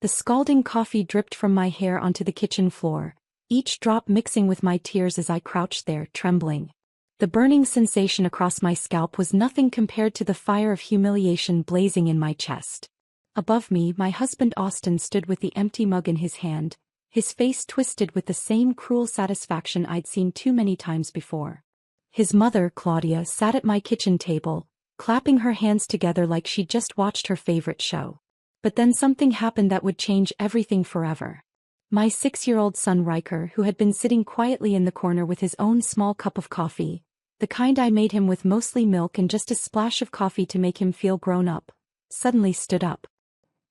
The scalding coffee dripped from my hair onto the kitchen floor, each drop mixing with my tears as I crouched there, trembling. The burning sensation across my scalp was nothing compared to the fire of humiliation blazing in my chest. Above me, my husband Austin stood with the empty mug in his hand, his face twisted with the same cruel satisfaction I'd seen too many times before. His mother, Claudia, sat at my kitchen table, clapping her hands together like she'd just watched her favorite show. But then something happened that would change everything forever. My 6-year-old son Riker, who had been sitting quietly in the corner with his own small cup of coffee, the kind I made him with mostly milk and just a splash of coffee to make him feel grown up, suddenly stood up.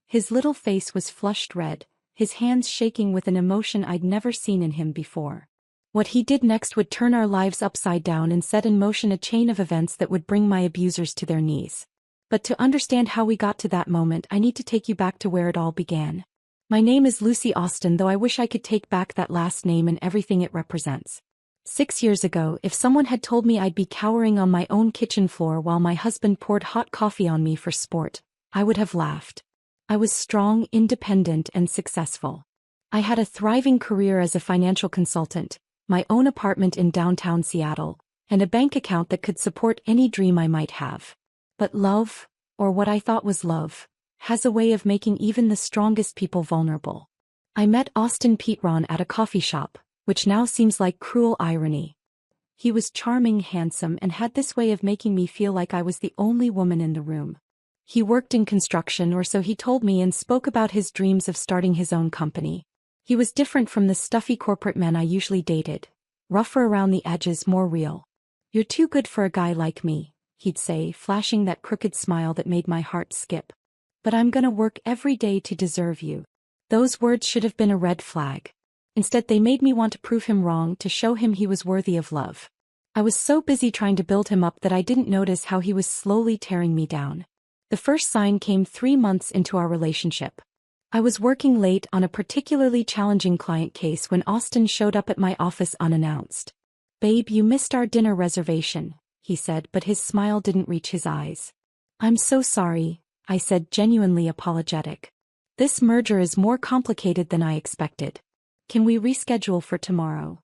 His little face was flushed red, his hands shaking with an emotion I'd never seen in him before. What he did next would turn our lives upside down and set in motion a chain of events that would bring my abusers to their knees. But to understand how we got to that moment, I need to take you back to where it all began. My name is Lucy Austin, though I wish I could take back that last name and everything it represents. 6 years ago, if someone had told me I'd be cowering on my own kitchen floor while my husband poured hot coffee on me for sport, I would have laughed. I was strong, independent, and successful. I had a thriving career as a financial consultant, my own apartment in downtown Seattle, and a bank account that could support any dream I might have. But love, or what I thought was love, has a way of making even the strongest people vulnerable. I met Austin Petron at a coffee shop, which now seems like cruel irony. He was charming, handsome, and had this way of making me feel like I was the only woman in the room. He worked in construction, or so he told me, and spoke about his dreams of starting his own company. He was different from the stuffy corporate men I usually dated, rougher around the edges, more real. "You're too good for a guy like me," he'd say, flashing that crooked smile that made my heart skip. "But I'm gonna work every day to deserve you." Those words should have been a red flag. Instead, they made me want to prove him wrong, to show him he was worthy of love. I was so busy trying to build him up that I didn't notice how he was slowly tearing me down. The first sign came 3 months into our relationship. I was working late on a particularly challenging client case when Austin showed up at my office unannounced. "Babe, you missed our dinner reservation," he said, but his smile didn't reach his eyes. "I'm so sorry," I said, genuinely apologetic. "This merger is more complicated than I expected. Can we reschedule for tomorrow?"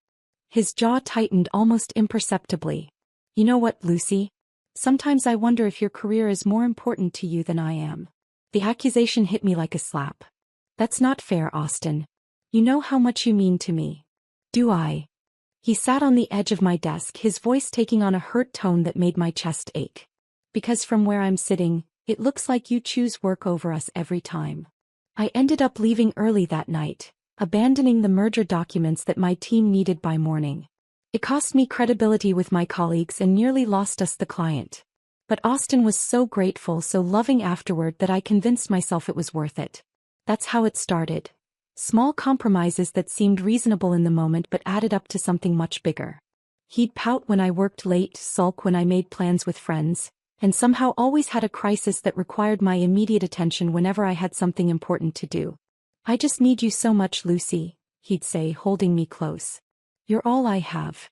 His jaw tightened almost imperceptibly. "You know what, Lucy? Sometimes I wonder if your career is more important to you than I am." The accusation hit me like a slap. "That's not fair, Austin. You know how much you mean to me." "Do I?" He sat on the edge of my desk, his voice taking on a hurt tone that made my chest ache. "Because from where I'm sitting, it looks like you choose work over us every time." I ended up leaving early that night, abandoning the merger documents that my team needed by morning. It cost me credibility with my colleagues and nearly lost us the client. But Austin was so grateful, so loving afterward, that I convinced myself it was worth it. That's how it started. Small compromises that seemed reasonable in the moment but added up to something much bigger. He'd pout when I worked late, sulk when I made plans with friends, and somehow always had a crisis that required my immediate attention whenever I had something important to do. "I just need you so much, Lucy," he'd say, holding me close. "You're all I have."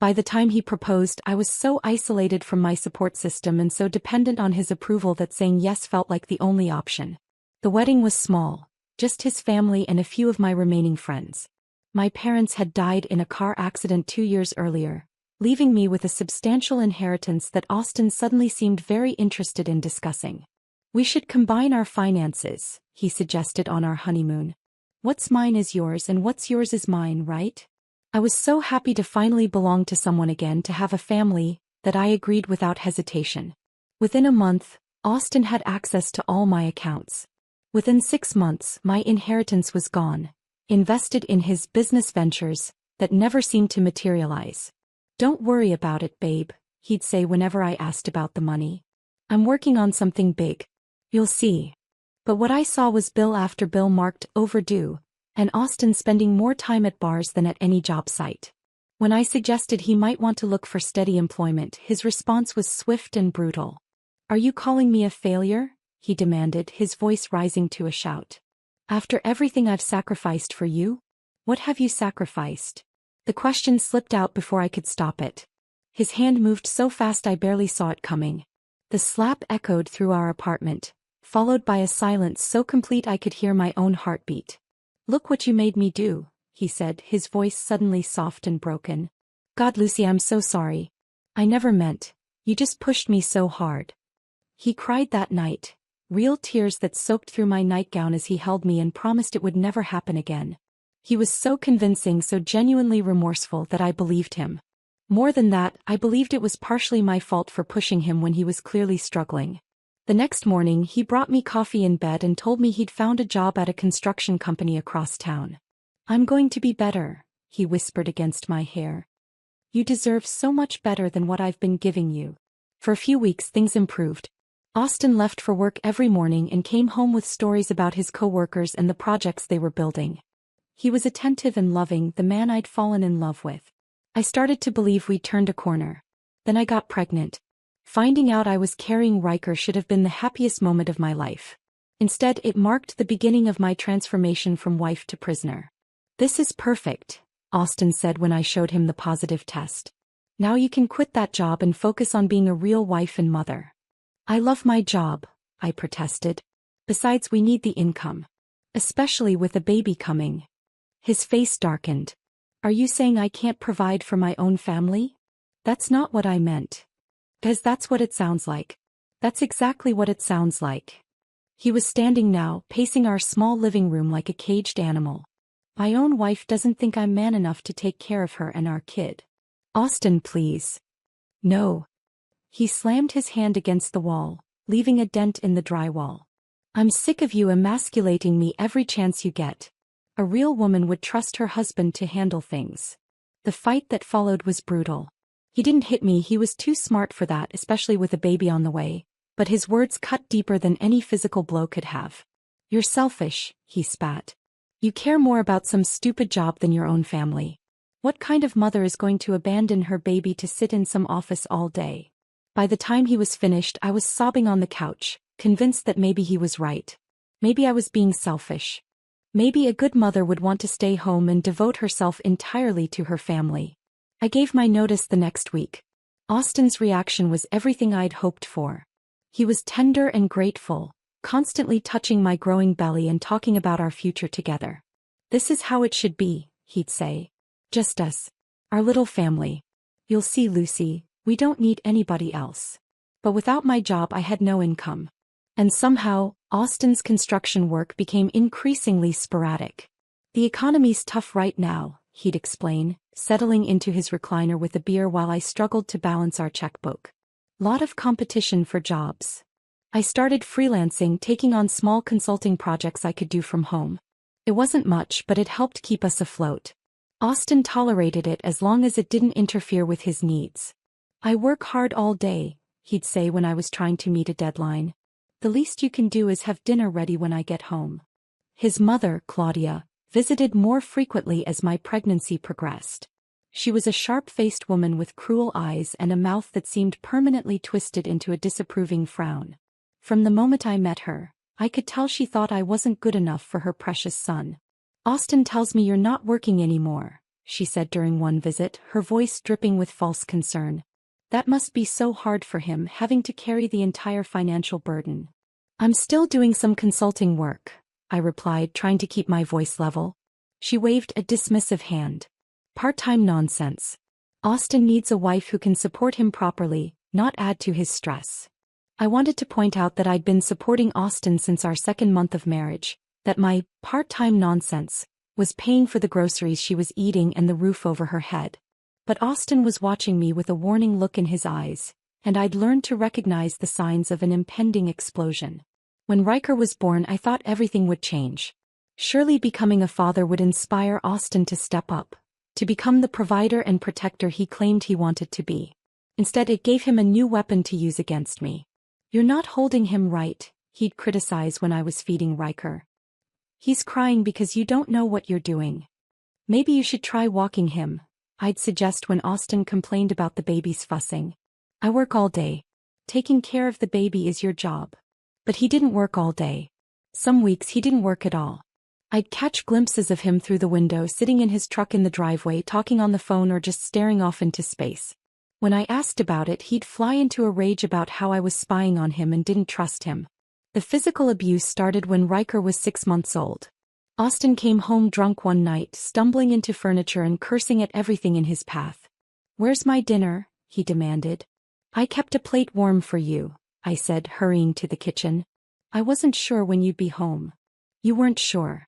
By the time he proposed, I was so isolated from my support system and so dependent on his approval that saying yes felt like the only option. The wedding was small, just his family and a few of my remaining friends. My parents had died in a car accident 2 years earlier, leaving me with a substantial inheritance that Austin suddenly seemed very interested in discussing. "We should combine our finances," he suggested on our honeymoon. "What's mine is yours and what's yours is mine, right?" I was so happy to finally belong to someone again, to have a family, that I agreed without hesitation. Within a month, Austin had access to all my accounts. Within 6 months, my inheritance was gone, invested in his business ventures that never seemed to materialize. "Don't worry about it, babe," he'd say whenever I asked about the money. "I'm working on something big. You'll see." But what I saw was bill after bill marked overdue, and Austin spending more time at bars than at any job site. When I suggested he might want to look for steady employment, his response was swift and brutal. "Are you calling me a failure?" he demanded, his voice rising to a shout. "After everything I've sacrificed for you? What have you sacrificed?" The question slipped out before I could stop it. His hand moved so fast I barely saw it coming. The slap echoed through our apartment, followed by a silence so complete I could hear my own heartbeat. "Look what you made me do," he said, his voice suddenly soft and broken. "God, Lucy, I'm so sorry. I never meant. You just pushed me so hard." He cried that night, real tears that soaked through my nightgown as he held me and promised it would never happen again. He was so convincing, so genuinely remorseful that I believed him. More than that, I believed it was partially my fault for pushing him when he was clearly struggling. The next morning, he brought me coffee in bed and told me he'd found a job at a construction company across town. "I'm going to be better," he whispered against my hair. "You deserve so much better than what I've been giving you." For a few weeks things improved. Austin left for work every morning and came home with stories about his co-workers and the projects they were building. He was attentive and loving, the man I'd fallen in love with. I started to believe we'd turned a corner. Then I got pregnant. Finding out I was carrying Riker should have been the happiest moment of my life. Instead, it marked the beginning of my transformation from wife to prisoner. "This is perfect," Austin said when I showed him the positive test. "Now you can quit that job and focus on being a real wife and mother." "I love my job," I protested. "Besides, we need the income. Especially with a baby coming." His face darkened. "Are you saying I can't provide for my own family?" "That's not what I meant." "'Cause that's what it sounds like." "That's exactly what it sounds like." He was standing now, pacing our small living room like a caged animal. "My own wife doesn't think I'm man enough to take care of her and our kid." "Austin, please." "No." He slammed his hand against the wall, leaving a dent in the drywall. "I'm sick of you emasculating me every chance you get. A real woman would trust her husband to handle things." The fight that followed was brutal. He didn't hit me, he was too smart for that, especially with a baby on the way, but his words cut deeper than any physical blow could have. "You're selfish," he spat. "You care more about some stupid job than your own family. What kind of mother is going to abandon her baby to sit in some office all day?" By the time he was finished, I was sobbing on the couch, convinced that maybe he was right. Maybe I was being selfish. Maybe a good mother would want to stay home and devote herself entirely to her family. I gave my notice the next week. Austin's reaction was everything I'd hoped for. He was tender and grateful, constantly touching my growing belly and talking about our future together. "This is how it should be," he'd say. "Just us. Our little family. You'll see, Lucy, we don't need anybody else." But without my job I had no income. And somehow, Austin's construction work became increasingly sporadic. "The economy's tough right now," he'd explain, settling into his recliner with a beer while I struggled to balance our checkbook. "Lot of competition for jobs." I started freelancing, taking on small consulting projects I could do from home. It wasn't much, but it helped keep us afloat. Austin tolerated it as long as it didn't interfere with his needs. "I work hard all day," he'd say when I was trying to meet a deadline. "The least you can do is have dinner ready when I get home." His mother, Claudia, visited more frequently as my pregnancy progressed. She was a sharp-faced woman with cruel eyes and a mouth that seemed permanently twisted into a disapproving frown. From the moment I met her, I could tell she thought I wasn't good enough for her precious son. "Austin tells me you're not working anymore," she said during one visit, her voice dripping with false concern. "That must be so hard for him, having to carry the entire financial burden." "I'm still doing some consulting work," I replied, trying to keep my voice level. She waved a dismissive hand. "Part-time nonsense. Austin needs a wife who can support him properly, not add to his stress." I wanted to point out that I'd been supporting Austin since our second month of marriage, that my part-time nonsense was paying for the groceries she was eating and the roof over her head. But Austin was watching me with a warning look in his eyes, and I'd learned to recognize the signs of an impending explosion. When Riker was born, I thought everything would change. Surely becoming a father would inspire Austin to step up, to become the provider and protector he claimed he wanted to be. Instead, it gave him a new weapon to use against me. "You're not holding him right," he'd criticize when I was feeding Riker. "He's crying because you don't know what you're doing. Maybe you should try walking him," I'd suggest when Austin complained about the baby's fussing. "I work all day. Taking care of the baby is your job." But he didn't work all day. Some weeks he didn't work at all. I'd catch glimpses of him through the window, sitting in his truck in the driveway, talking on the phone or just staring off into space. When I asked about it, he'd fly into a rage about how I was spying on him and didn't trust him. The physical abuse started when Riker was 6 months old. Austin came home drunk one night, stumbling into furniture and cursing at everything in his path. "Where's my dinner?" he demanded. "I kept a plate warm for you," I said, hurrying to the kitchen. "I wasn't sure when you'd be home." "You weren't sure."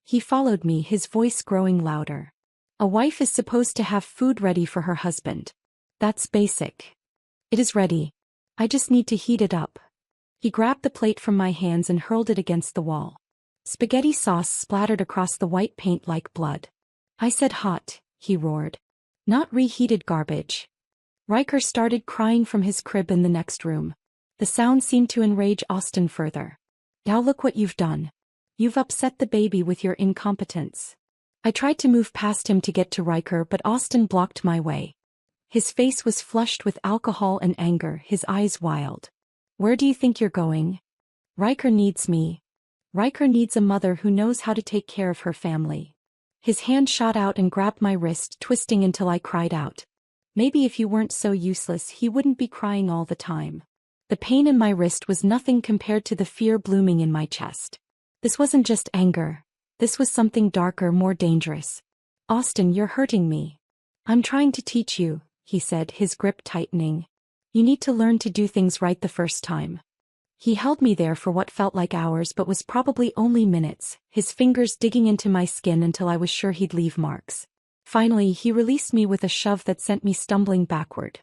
He followed me, his voice growing louder. "A wife is supposed to have food ready for her husband. That's basic." "It is ready. I just need to heat it up." He grabbed the plate from my hands and hurled it against the wall. Spaghetti sauce splattered across the white paint like blood. "I said hot," he roared. "Not reheated garbage." Riker started crying from his crib in the next room. The sound seemed to enrage Austin further. "Now look what you've done. You've upset the baby with your incompetence." I tried to move past him to get to Riker, but Austin blocked my way. His face was flushed with alcohol and anger, his eyes wild. "Where do you think you're going?" "Riker needs me. Riker needs a mother who knows how to take care of her family." His hand shot out and grabbed my wrist, twisting until I cried out. Maybe if you weren't so useless, he wouldn't be crying all the time. The pain in my wrist was nothing compared to the fear blooming in my chest. This wasn't just anger. This was something darker, more dangerous. "Austin, you're hurting me." "I'm trying to teach you," he said, his grip tightening. "You need to learn to do things right the first time." He held me there for what felt like hours but was probably only minutes, his fingers digging into my skin until I was sure he'd leave marks. Finally, he released me with a shove that sent me stumbling backward.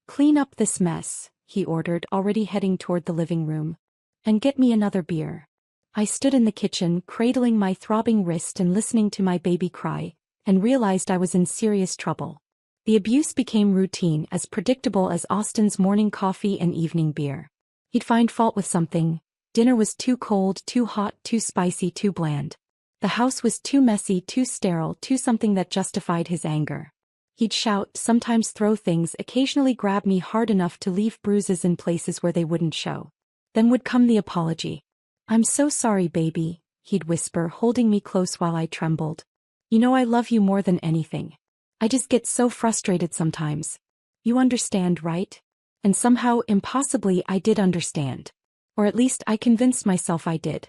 "Clean up this mess," he ordered, already heading toward the living room. "And get me another beer." I stood in the kitchen, cradling my throbbing wrist and listening to my baby cry, and realized I was in serious trouble. The abuse became routine, as predictable as Austin's morning coffee and evening beer. He'd find fault with something. Dinner was too cold, too hot, too spicy, too bland. The house was too messy, too sterile, too something that justified his anger. He'd shout, sometimes throw things, occasionally grab me hard enough to leave bruises in places where they wouldn't show. Then would come the apology. "I'm so sorry, baby," he'd whisper, holding me close while I trembled. "You know I love you more than anything. I just get so frustrated sometimes. You understand, right?" And somehow, impossibly, I did understand. Or at least I convinced myself I did.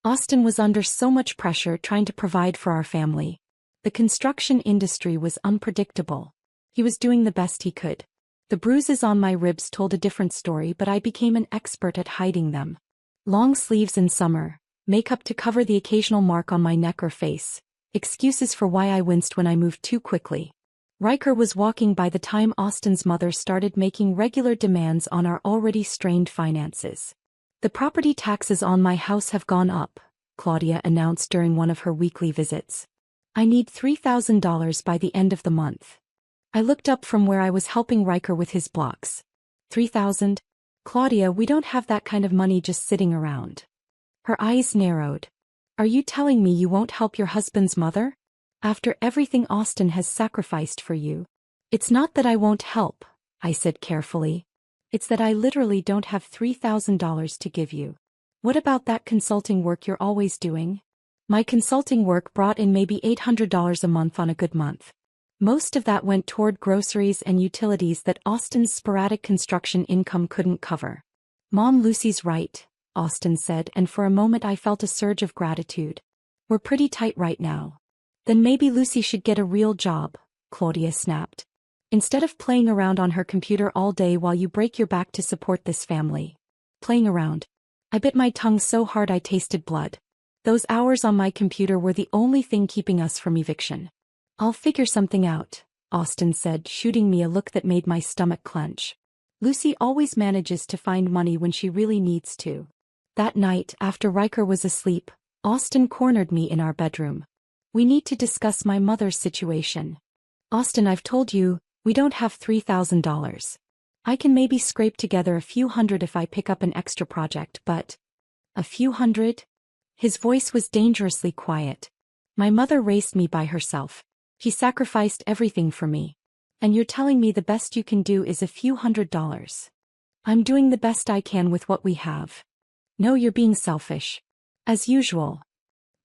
Austin was under so much pressure trying to provide for our family. The construction industry was unpredictable. He was doing the best he could. The bruises on my ribs told a different story, but I became an expert at hiding them. Long sleeves in summer, makeup to cover the occasional mark on my neck or face, excuses for why I winced when I moved too quickly. Riker was walking by the time Austin's mother started making regular demands on our already strained finances. "The property taxes on my house have gone up," Claudia announced during one of her weekly visits. "I need $3,000 by the end of the month." I looked up from where I was helping Riker with his blocks. "3,000? Claudia, we don't have that kind of money just sitting around." Her eyes narrowed. "Are you telling me you won't help your husband's mother? After everything Austin has sacrificed for you?" "It's not that I won't help," I said carefully. "It's that I literally don't have $3,000 to give you." "What about that consulting work you're always doing?" My consulting work brought in maybe $800 a month on a good month. Most of that went toward groceries and utilities that Austin's sporadic construction income couldn't cover. "Mom, Lucy's right," Austin said, and for a moment I felt a surge of gratitude. "We're pretty tight right now." "Then maybe Lucy should get a real job," Claudia snapped. "Instead of playing around on her computer all day while you break your back to support this family." Playing around. I bit my tongue so hard I tasted blood. Those hours on my computer were the only thing keeping us from eviction. "I'll figure something out," Austin said, shooting me a look that made my stomach clench. "Lucy always manages to find money when she really needs to." That night, after Riker was asleep, Austin cornered me in our bedroom. "We need to discuss my mother's situation." "Austin, I've told you, we don't have $3,000. I can maybe scrape together a few hundred if I pick up an extra project, but..." "A few hundred?" His voice was dangerously quiet. "My mother raised me by herself. She sacrificed everything for me. And you're telling me the best you can do is a few $100s. I'm doing the best I can with what we have." "No, you're being selfish. As usual."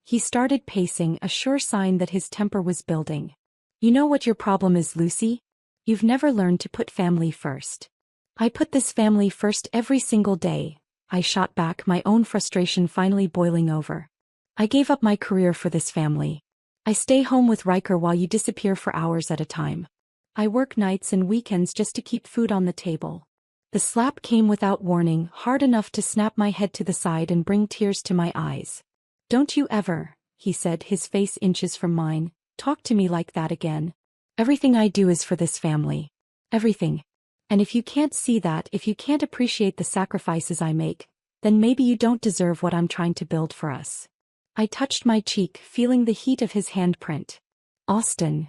He started pacing, a sure sign that his temper was building. "You know what your problem is, Lucy? You've never learned to put family first." "I put this family first every single day," I shot back, my own frustration finally boiling over. I gave up my career for this family. I stay home with Riker while you disappear for hours at a time. I work nights and weekends just to keep food on the table. The slap came without warning, hard enough to snap my head to the side and bring tears to my eyes. Don't you ever, he said, his face inches from mine, talk to me like that again. Everything I do is for this family. Everything. And if you can't see that, if you can't appreciate the sacrifices I make, then maybe you don't deserve what I'm trying to build for us. I touched my cheek, feeling the heat of his handprint. Austin.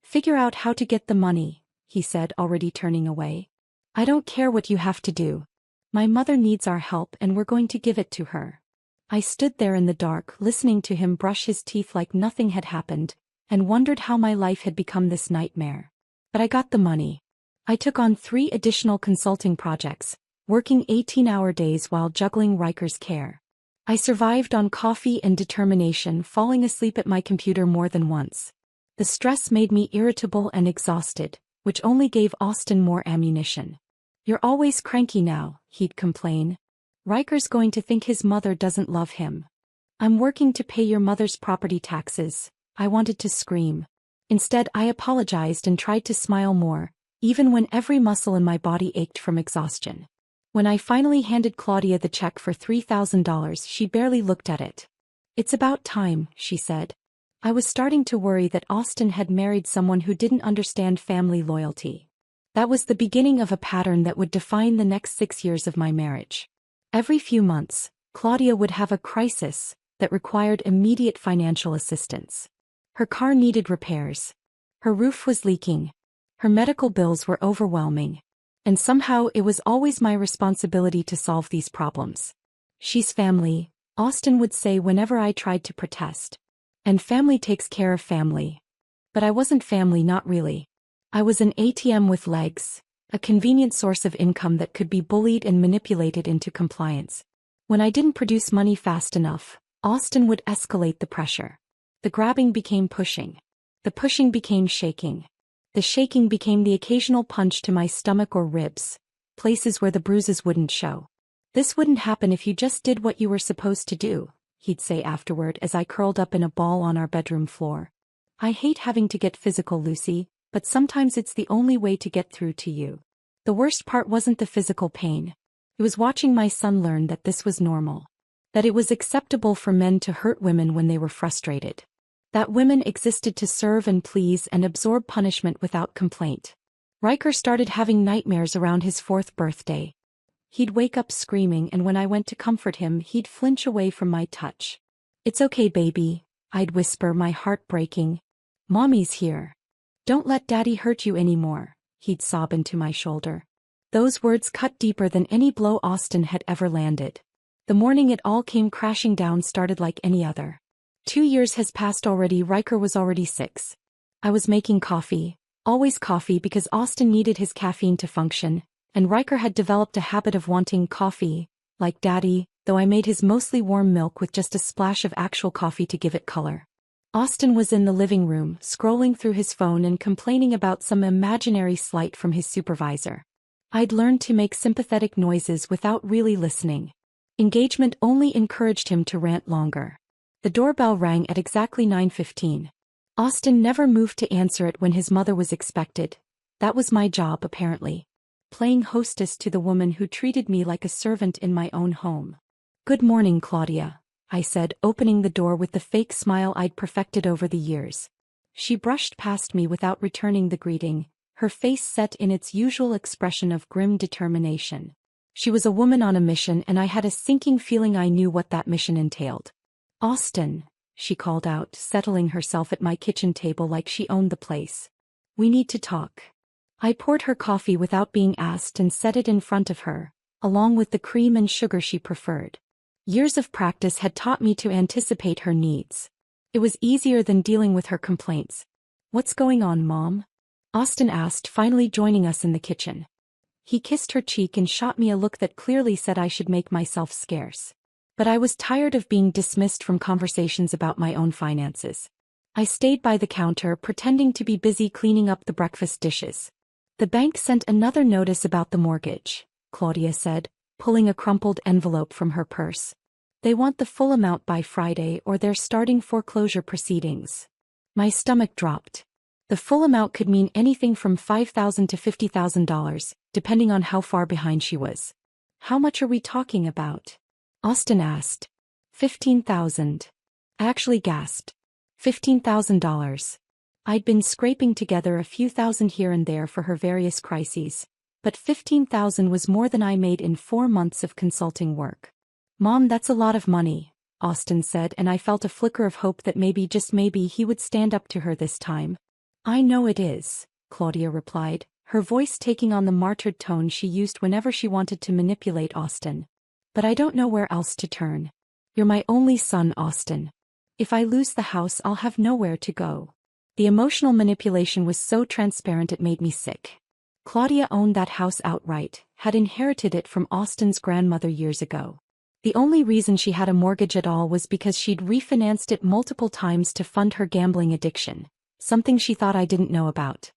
Figure out how to get the money, he said, already turning away. I don't care what you have to do. My mother needs our help and we're going to give it to her. I stood there in the dark, listening to him brush his teeth like nothing had happened, and wondered how my life had become this nightmare. But I got the money. I took on 3 additional consulting projects, working 18-hour days while juggling Riker's care. I survived on coffee and determination, falling asleep at my computer more than once. The stress made me irritable and exhausted, which only gave Austin more ammunition. You're always cranky now, he'd complain. Riker's going to think his mother doesn't love him. I'm working to pay your mother's property taxes. I wanted to scream. Instead, I apologized and tried to smile more, even when every muscle in my body ached from exhaustion. When I finally handed Claudia the check for $3,000, she barely looked at it. It's about time, she said. I was starting to worry that Austin had married someone who didn't understand family loyalty. That was the beginning of a pattern that would define the next 6 years of my marriage. Every few months, Claudia would have a crisis that required immediate financial assistance. Her car needed repairs. Her roof was leaking. Her medical bills were overwhelming. And somehow it was always my responsibility to solve these problems. She's family, Austin would say whenever I tried to protest. And family takes care of family. But I wasn't family, not really. I was an ATM with legs, a convenient source of income that could be bullied and manipulated into compliance. When I didn't produce money fast enough, Austin would escalate the pressure. The grabbing became pushing. The pushing became shaking. The shaking became the occasional punch to my stomach or ribs, places where the bruises wouldn't show. This wouldn't happen if you just did what you were supposed to do, he'd say afterward as I curled up in a ball on our bedroom floor. I hate having to get physical, Lucy, but sometimes it's the only way to get through to you. The worst part wasn't the physical pain. It was watching my son learn that this was normal. That it was acceptable for men to hurt women when they were frustrated. That women existed to serve and please and absorb punishment without complaint. Riker started having nightmares around his 4th birthday. He'd wake up screaming, and when I went to comfort him, he'd flinch away from my touch. It's okay, baby, I'd whisper, my heart breaking. Mommy's here. Don't let Daddy hurt you anymore, he'd sob into my shoulder. Those words cut deeper than any blow Austin had ever landed. The morning it all came crashing down started like any other. 2 years has passed already. Riker was already 6. I was making coffee, always coffee, because Austin needed his caffeine to function, and Riker had developed a habit of wanting coffee, like Daddy, though I made his mostly warm milk with just a splash of actual coffee to give it color. Austin was in the living room, scrolling through his phone and complaining about some imaginary slight from his supervisor. I'd learned to make sympathetic noises without really listening. Engagement only encouraged him to rant longer. The doorbell rang at exactly 9:15. Austin never moved to answer it when his mother was expected. That was my job, apparently. Playing hostess to the woman who treated me like a servant in my own home. Good morning, Claudia, I said, opening the door with the fake smile I'd perfected over the years. She brushed past me without returning the greeting, her face set in its usual expression of grim determination. She was a woman on a mission, and I had a sinking feeling I knew what that mission entailed. Austin, she called out, settling herself at my kitchen table like she owned the place. We need to talk. I poured her coffee without being asked and set it in front of her, along with the cream and sugar she preferred. Years of practice had taught me to anticipate her needs. It was easier than dealing with her complaints. What's going on, Mom? Austin asked, finally joining us in the kitchen. He kissed her cheek and shot me a look that clearly said I should make myself scarce. But I was tired of being dismissed from conversations about my own finances. I stayed by the counter, pretending to be busy cleaning up the breakfast dishes. The bank sent another notice about the mortgage, Claudia said, pulling a crumpled envelope from her purse. They want the full amount by Friday or they're starting foreclosure proceedings. My stomach dropped. The full amount could mean anything from $5,000 to $50,000, depending on how far behind she was. How much are we talking about? Austin asked. $15,000. I actually gasped. $15,000. I'd been scraping together a few thousand here and there for her various crises, but $15,000 was more than I made in 4 months of consulting work. Mom, that's a lot of money, Austin said, and I felt a flicker of hope that maybe, just maybe, he would stand up to her this time. I know it is, Claudia replied, her voice taking on the martyred tone she used whenever she wanted to manipulate Austin. But I don't know where else to turn. You're my only son, Austin. If I lose the house, I'll have nowhere to go. The emotional manipulation was so transparent it made me sick. Claudia owned that house outright, had inherited it from Austin's grandmother years ago. The only reason she had a mortgage at all was because she'd refinanced it multiple times to fund her gambling addiction, something she thought I didn't know about.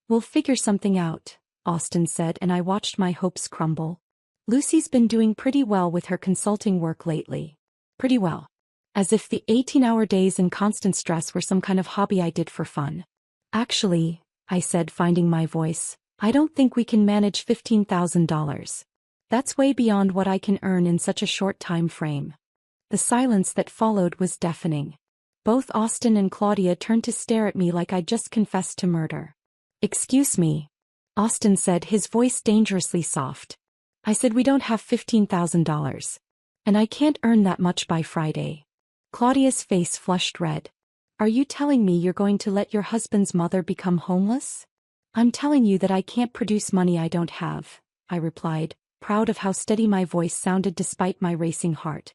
We'll figure something out, Austin said, and I watched my hopes crumble. Lucy's been doing pretty well with her consulting work lately. Pretty well. As if the 18-hour days and constant stress were some kind of hobby I did for fun. Actually, I said, finding my voice, I don't think we can manage $15,000. That's way beyond what I can earn in such a short time frame. The silence that followed was deafening. Both Austin and Claudia turned to stare at me like I'd just confessed to murder. Excuse me, Austin said, his voice dangerously soft. I said we don't have $15,000. And I can't earn that much by Friday. Claudia's face flushed red. Are you telling me you're going to let your husband's mother become homeless? I'm telling you that I can't produce money I don't have, I replied, proud of how steady my voice sounded despite my racing heart.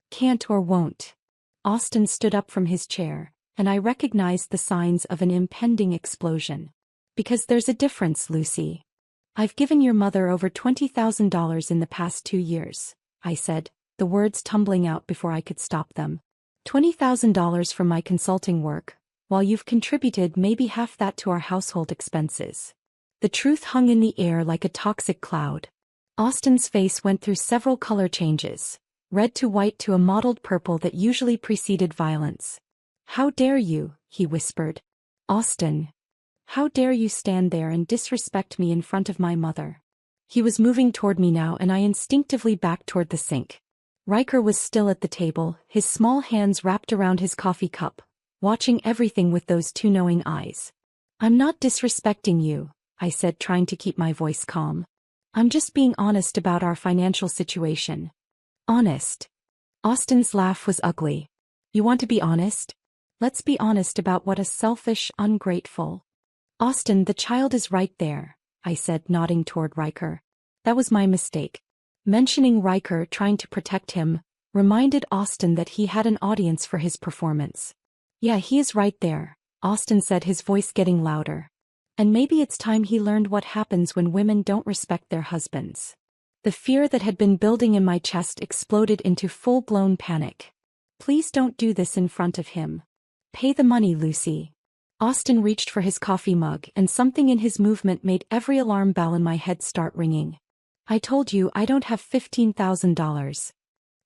Can't or won't. Austin stood up from his chair, and I recognized the signs of an impending explosion. Because there's a difference, Lucy. I've given your mother over $20,000 in the past 2 years, I said, the words tumbling out before I could stop them. $20,000 from my consulting work, while you've contributed maybe half that to our household expenses. The truth hung in the air like a toxic cloud. Austin's face went through several color changes, red to white to a mottled purple that usually preceded violence. How dare you, he whispered. Austin. How dare you stand there and disrespect me in front of my mother? He was moving toward me now, and I instinctively backed toward the sink. Riker was still at the table, his small hands wrapped around his coffee cup, watching everything with those 2 knowing eyes. I'm not disrespecting you, I said, trying to keep my voice calm. I'm just being honest about our financial situation. Honest? Austin's laugh was ugly. You want to be honest? Let's be honest about what a selfish, ungrateful. Austin, the child is right there, I said, nodding toward Riker. That was my mistake. Mentioning Riker, trying to protect him, reminded Austin that he had an audience for his performance. Yeah, he is right there, Austin said, his voice getting louder. And maybe it's time he learned what happens when women don't respect their husbands. The fear that had been building in my chest exploded into full-blown panic. Please don't do this in front of him. Pay the money, Lucy. Austin reached for his coffee mug, and something in his movement made every alarm bell in my head start ringing. I told you I don't have $15,000.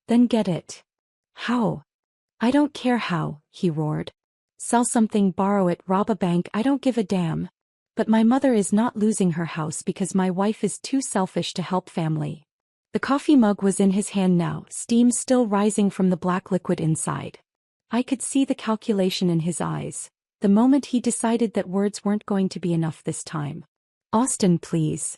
Then get it. How? I don't care how, he roared. Sell something, borrow it, rob a bank, I don't give a damn. But my mother is not losing her house because my wife is too selfish to help family. The coffee mug was in his hand now, steam still rising from the black liquid inside. I could see the calculation in his eyes, the moment he decided that words weren't going to be enough this time. Austin, please.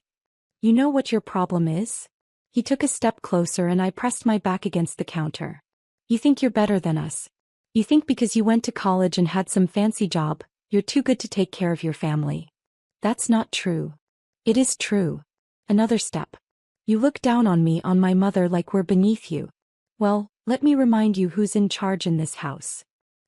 You know what your problem is? He took a step closer and I pressed my back against the counter. You think you're better than us. You think because you went to college and had some fancy job, you're too good to take care of your family. That's not true. It is true. Another step. You look down on me, on my mother, like we're beneath you. Well, let me remind you who's in charge in this house.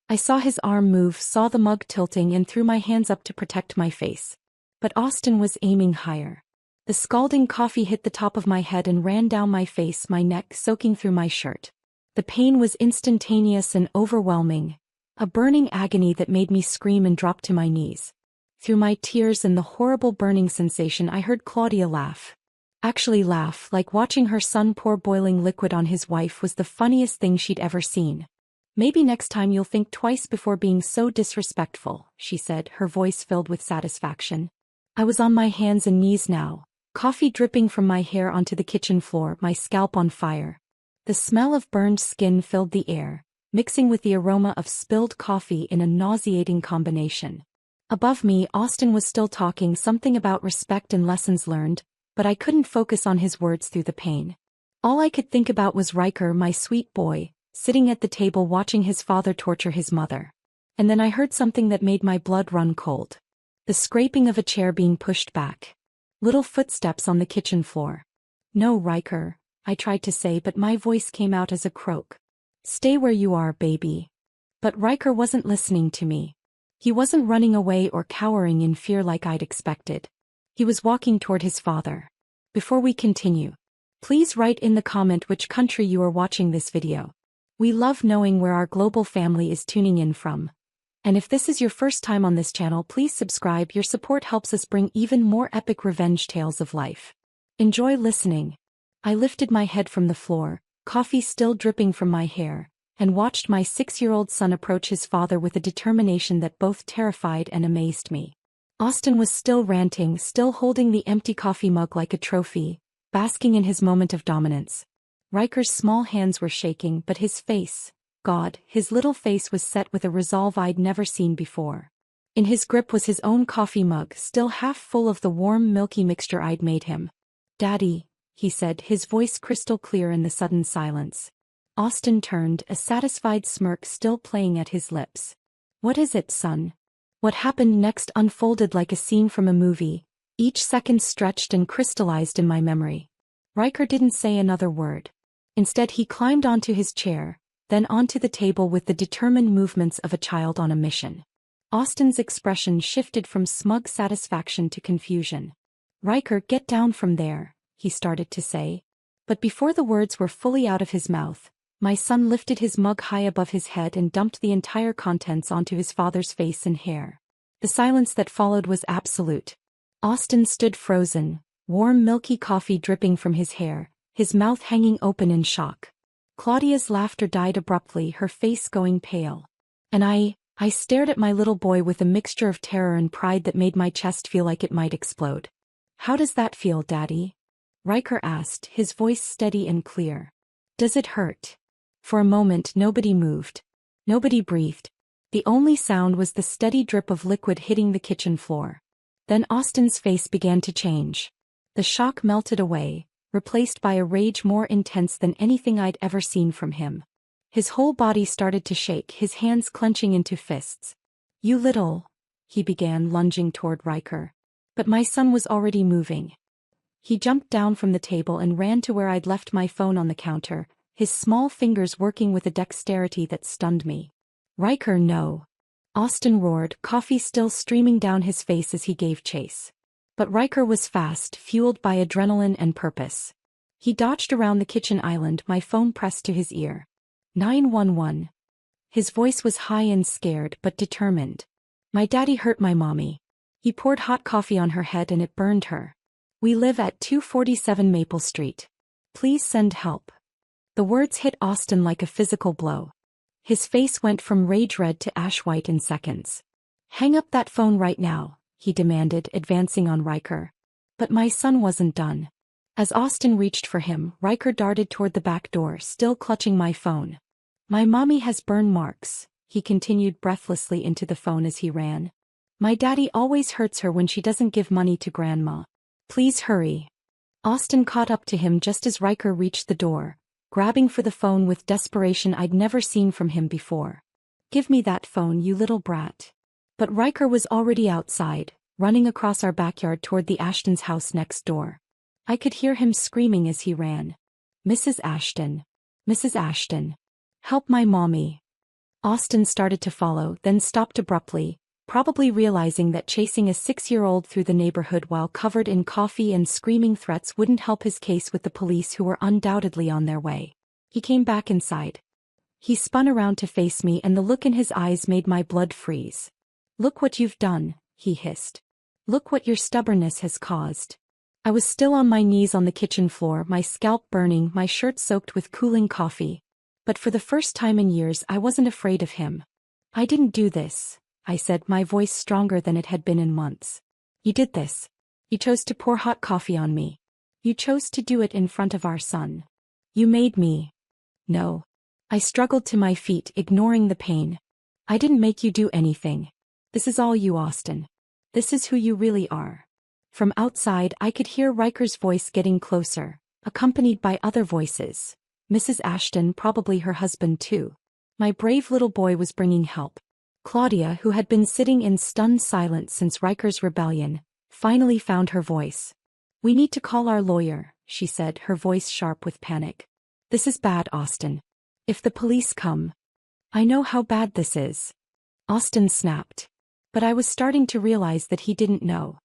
I saw his arm move, saw the mug tilting, and threw my hands up to protect my face. But Austin was aiming higher. The scalding coffee hit the top of my head and ran down my face, my neck, soaking through my shirt. The pain was instantaneous and overwhelming, a burning agony that made me scream and drop to my knees. Through my tears and the horrible burning sensation, I heard Claudia laugh. actually laugh, like watching her son pour boiling liquid on his wife was the funniest thing she'd ever seen. Maybe next time you'll think twice before being so disrespectful, she said, her voice filled with satisfaction. I was on my hands and knees now, coffee dripping from my hair onto the kitchen floor, my scalp on fire. The smell of burned skin filled the air, mixing with the aroma of spilled coffee in a nauseating combination. Above me, Austin was still talking something about respect and lessons learned, but I couldn't focus on his words through the pain. All I could think about was Riker, my sweet boy, sitting at the table watching his father torture his mother. And then I heard something that made my blood run cold. The scraping of a chair being pushed back. Little footsteps on the kitchen floor. No, Riker, I tried to say, but my voice came out as a croak. Stay where you are, baby. But Riker wasn't listening to me. He wasn't running away or cowering in fear like I'd expected. He was walking toward his father. Before we continue, please write in the comment which country you are watching this video. We love knowing where our global family is tuning in from. And if this is your first time on this channel, please subscribe. Your support helps us bring even more epic revenge tales of life. Enjoy listening. I lifted my head from the floor, coffee still dripping from my hair, and watched my 6-year-old son approach his father with a determination that both terrified and amazed me. Austin was still ranting, still holding the empty coffee mug like a trophy, basking in his moment of dominance. Riker's small hands were shaking, but his face, God, his little face was set with a resolve I'd never seen before. In his grip was his own coffee mug, still half full of the warm, milky mixture I'd made him. Daddy, he said, his voice crystal clear in the sudden silence. Austin turned, a satisfied smirk still playing at his lips. What is it, son? What happened next unfolded like a scene from a movie, each second stretched and crystallized in my memory. Riker didn't say another word. Instead he climbed onto his chair, then onto the table with the determined movements of a child on a mission. Austin's expression shifted from smug satisfaction to confusion. Riker, get down from there, he started to say. But before the words were fully out of his mouth, my son lifted his mug high above his head and dumped the entire contents onto his father's face and hair. The silence that followed was absolute. Austin stood frozen, warm milky coffee dripping from his hair, his mouth hanging open in shock. Claudia's laughter died abruptly, her face going pale. And I stared at my little boy with a mixture of terror and pride that made my chest feel like it might explode. How does that feel, Daddy? Riker asked, his voice steady and clear. Does it hurt? For a moment nobody moved. Nobody breathed. The only sound was the steady drip of liquid hitting the kitchen floor. Then Austin's face began to change. The shock melted away, replaced by a rage more intense than anything I'd ever seen from him. His whole body started to shake, his hands clenching into fists. You little, he began, lunging toward Riker. But my son was already moving. He jumped down from the table and ran to where I'd left my phone on the counter, his small fingers working with a dexterity that stunned me. Riker, no. Austin roared, coffee still streaming down his face as he gave chase. But Riker was fast, fueled by adrenaline and purpose. He dodged around the kitchen island, my phone pressed to his ear. 911. His voice was high and scared but determined. My daddy hurt my mommy. He poured hot coffee on her head and it burned her. We live at 247 Maple Street. Please send help. The words hit Austin like a physical blow. His face went from rage red to ash white in seconds. Hang up that phone right now, he demanded, advancing on Riker. But my son wasn't done. As Austin reached for him, Riker darted toward the back door, still clutching my phone. My mommy has burn marks, he continued breathlessly into the phone as he ran. My daddy always hurts her when she doesn't give money to grandma. Please hurry. Austin caught up to him just as Riker reached the door, grabbing for the phone with desperation I'd never seen from him before. Give me that phone, you little brat. But Riker was already outside, running across our backyard toward the Ashton's house next door. I could hear him screaming as he ran. Mrs. Ashton. Mrs. Ashton. Help my mommy. Austin started to follow, then stopped abruptly, probably realizing that chasing a 6-year-old through the neighborhood while covered in coffee and screaming threats wouldn't help his case with the police, who were undoubtedly on their way. He came back inside. He spun around to face me, and the look in his eyes made my blood freeze. Look what you've done, he hissed. Look what your stubbornness has caused. I was still on my knees on the kitchen floor, my scalp burning, my shirt soaked with cooling coffee. But for the first time in years I wasn't afraid of him. "I didn't do this," I said, my voice stronger than it had been in months. "You did this. You chose to pour hot coffee on me. You chose to do it in front of our son. You made me." "No." I struggled to my feet, ignoring the pain. "I didn't make you do anything. This is all you, Austin. This is who you really are." From outside I could hear Riker's voice getting closer, accompanied by other voices. Mrs. Ashton, probably her husband too. My brave little boy was bringing help. Claudia, who had been sitting in stunned silence since Riker's rebellion, finally found her voice. "We need to call our lawyer," she said, her voice sharp with panic. "This is bad, Austin. If the police come..." "I know how bad this is," Austin snapped. But I was starting to realize that he didn't know.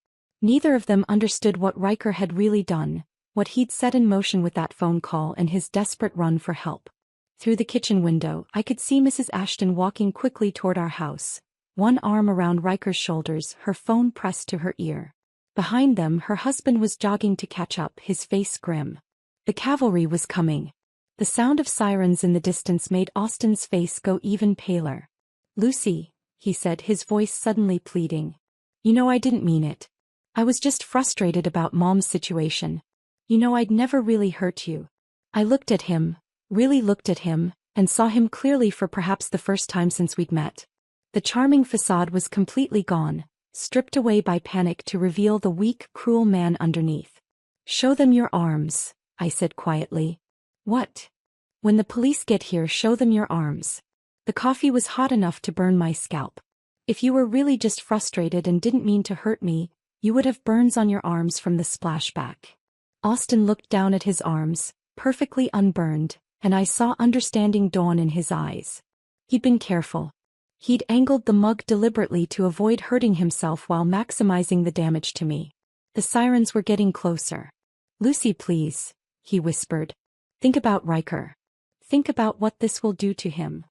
Neither of them understood what Riker had really done, what he'd set in motion with that phone call and his desperate run for help. Through the kitchen window, I could see Mrs. Ashton walking quickly toward our house, one arm around Riker's shoulders, her phone pressed to her ear. Behind them, her husband was jogging to catch up, his face grim. The cavalry was coming. The sound of sirens in the distance made Austin's face go even paler. "Lucy," he said, his voice suddenly pleading. "You know I didn't mean it. I was just frustrated about Mom's situation. You know I'd never really hurt you." I looked at him, really looked at him, and saw him clearly for perhaps the first time since we'd met. The charming facade was completely gone, stripped away by panic to reveal the weak, cruel man underneath. "Show them your arms," I said quietly. "What?" "When the police get here, show them your arms." The coffee was hot enough to burn my scalp. "If you were really just frustrated and didn't mean to hurt me, you would have burns on your arms from the splashback." Austin looked down at his arms, perfectly unburned, and I saw understanding dawn in his eyes. He'd been careful. He'd angled the mug deliberately to avoid hurting himself while maximizing the damage to me. The sirens were getting closer. "Lucy, please," he whispered. "Think about Riker. Think about what this will do to him."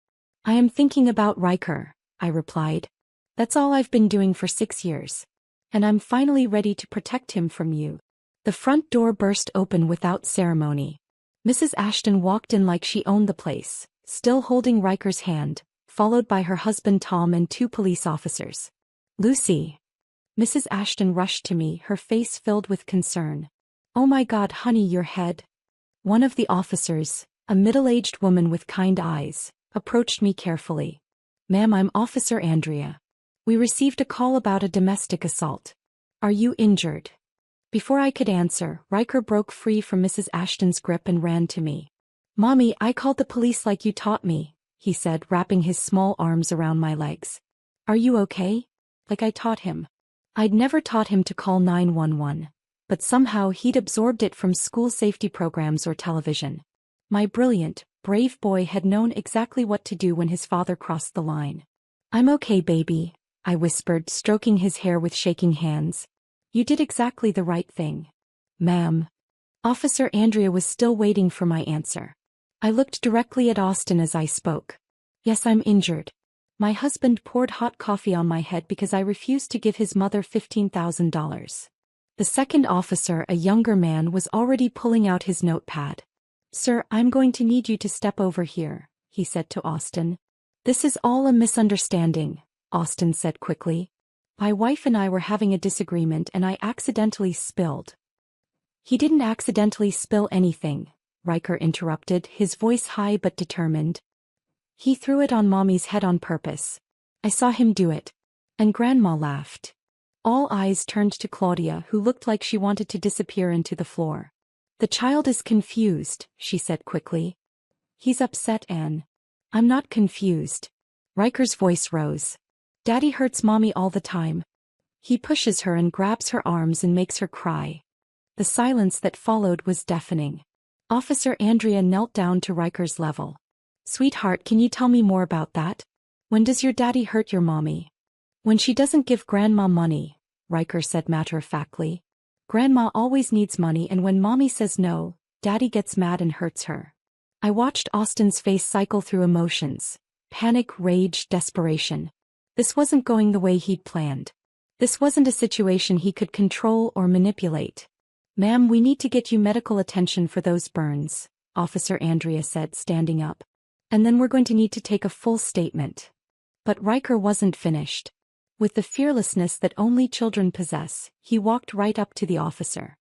"I am thinking about Riker," I replied. "That's all I've been doing for 6 years. And I'm finally ready to protect him from you." The front door burst open without ceremony. Mrs. Ashton walked in like she owned the place, still holding Riker's hand, followed by her husband Tom and 2 police officers. "Lucy." Mrs. Ashton rushed to me, her face filled with concern. "Oh my God, honey, your head." One of the officers, a middle-aged woman with kind eyes, approached me carefully. "Ma'am, I'm Officer Andrea. We received a call about a domestic assault. Are you injured?" Before I could answer, Riker broke free from Mrs. Ashton's grip and ran to me. "Mommy, I called the police like you taught me," he said, wrapping his small arms around my legs. "Are you okay?" Like I taught him. I'd never taught him to call 911, but somehow he'd absorbed it from school safety programs or television. My brilliant, brave boy had known exactly what to do when his father crossed the line. "I'm okay, baby," I whispered, stroking his hair with shaking hands. "You did exactly the right thing." "Ma'am." Officer Andrea was still waiting for my answer. I looked directly at Austin as I spoke. "Yes, I'm injured. My husband poured hot coffee on my head because I refused to give his mother $15,000. The second officer, a younger man, was already pulling out his notepad. "Sir, I'm going to need you to step over here," he said to Austin. "This is all a misunderstanding," Austin said quickly. "My wife and I were having a disagreement and I accidentally spilled." "He didn't accidentally spill anything," Riker interrupted, his voice high but determined. "He threw it on Mommy's head on purpose. I saw him do it." And Grandma laughed. All eyes turned to Claudia, who looked like she wanted to disappear into the floor. "The child is confused," she said quickly. "He's upset, Anne." "I'm not confused." Riker's voice rose. "Daddy hurts Mommy all the time. He pushes her and grabs her arms and makes her cry." The silence that followed was deafening. Officer Andrea knelt down to Riker's level. "Sweetheart, can you tell me more about that? When does your daddy hurt your mommy?" "When she doesn't give Grandma money," Riker said matter-of-factly. "Grandma always needs money, and when Mommy says no, Daddy gets mad and hurts her." I watched Austin's face cycle through emotions. Panic, rage, desperation. This wasn't going the way he'd planned. This wasn't a situation he could control or manipulate. Ma'am, we need to get you medical attention for those burns, Officer Andrea said, standing up. And then we're going to need to take a full statement. But Riker wasn't finished. With the fearlessness that only children possess, he walked right up to the officer.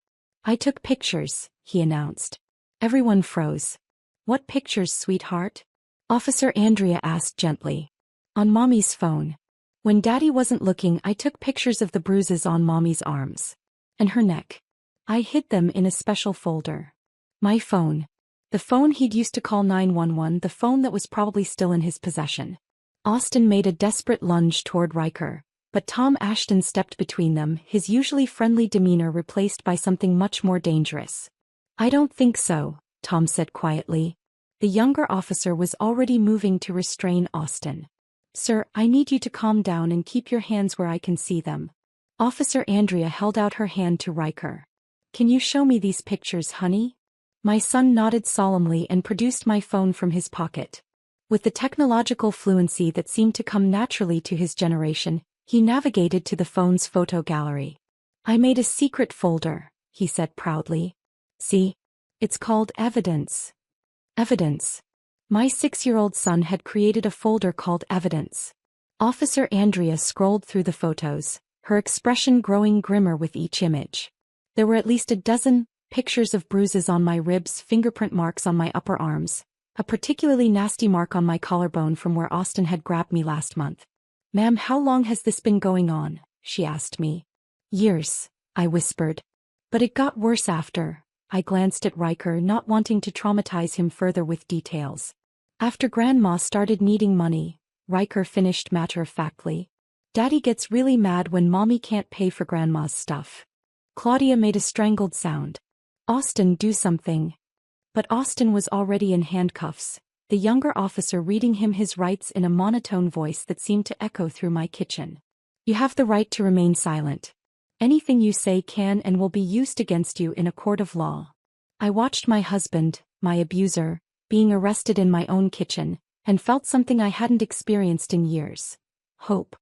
I took pictures, he announced. Everyone froze. What pictures, sweetheart? Officer Andrea asked gently. On Mommy's phone. When Daddy wasn't looking, I took pictures of the bruises on Mommy's arms. And her neck. I hid them in a special folder. My phone. The phone he'd used to call 911, the phone that was probably still in his possession. Austin made a desperate lunge toward Riker, but Tom Ashton stepped between them, his usually friendly demeanor replaced by something much more dangerous. I don't think so, Tom said quietly. The younger officer was already moving to restrain Austin. Sir, I need you to calm down and keep your hands where I can see them. Officer Andrea held out her hand to Riker. Can you show me these pictures, honey? My son nodded solemnly and produced my phone from his pocket. With the technological fluency that seemed to come naturally to his generation, he navigated to the phone's photo gallery. I made a secret folder, he said proudly. See? It's called Evidence. Evidence. My 6-year-old son had created a folder called Evidence. Officer Andrea scrolled through the photos, her expression growing grimmer with each image. There were at least a dozen pictures of bruises on my ribs, fingerprint marks on my upper arms, a particularly nasty mark on my collarbone from where Austin had grabbed me last month. Ma'am, how long has this been going on? She asked me. Years, I whispered. But it got worse after. I glanced at Riker, not wanting to traumatize him further with details. After Grandma started needing money, Riker finished matter-of-factly. Daddy gets really mad when Mommy can't pay for Grandma's stuff. Claudia made a strangled sound. Austin, do something. But Austin was already in handcuffs, the younger officer reading him his rights in a monotone voice that seemed to echo through my kitchen. You have the right to remain silent. Anything you say can and will be used against you in a court of law. I watched my husband, my abuser, being arrested in my own kitchen, and felt something I hadn't experienced in years. Hope.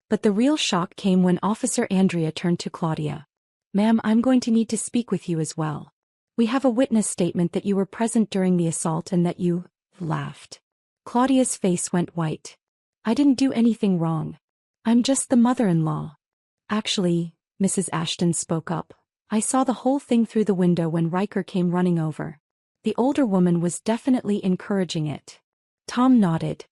But the real shock came when Officer Andrea turned to Claudia. Ma'am, I'm going to need to speak with you as well. We have a witness statement that you were present during the assault and that you laughed. Claudia's face went white. I didn't do anything wrong. I'm just the mother-in-law. Actually, Mrs. Ashton spoke up. I saw the whole thing through the window when Riker came running over. The older woman was definitely encouraging it. Tom nodded.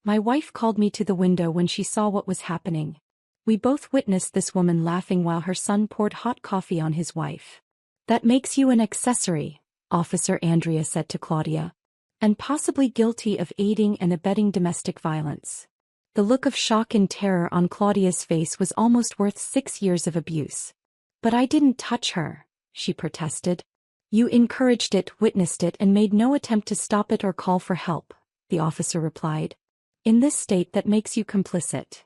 My wife called me to the window when she saw what was happening. We both witnessed this woman laughing while her son poured hot coffee on his wife. That makes you an accessory, Officer Andrea said to Claudia. And possibly guilty of aiding and abetting domestic violence. The look of shock and terror on Claudia's face was almost worth 6 years of abuse. But I didn't touch her, she protested. You encouraged it, witnessed it, and made no attempt to stop it or call for help, the officer replied. In this state, that makes you complicit.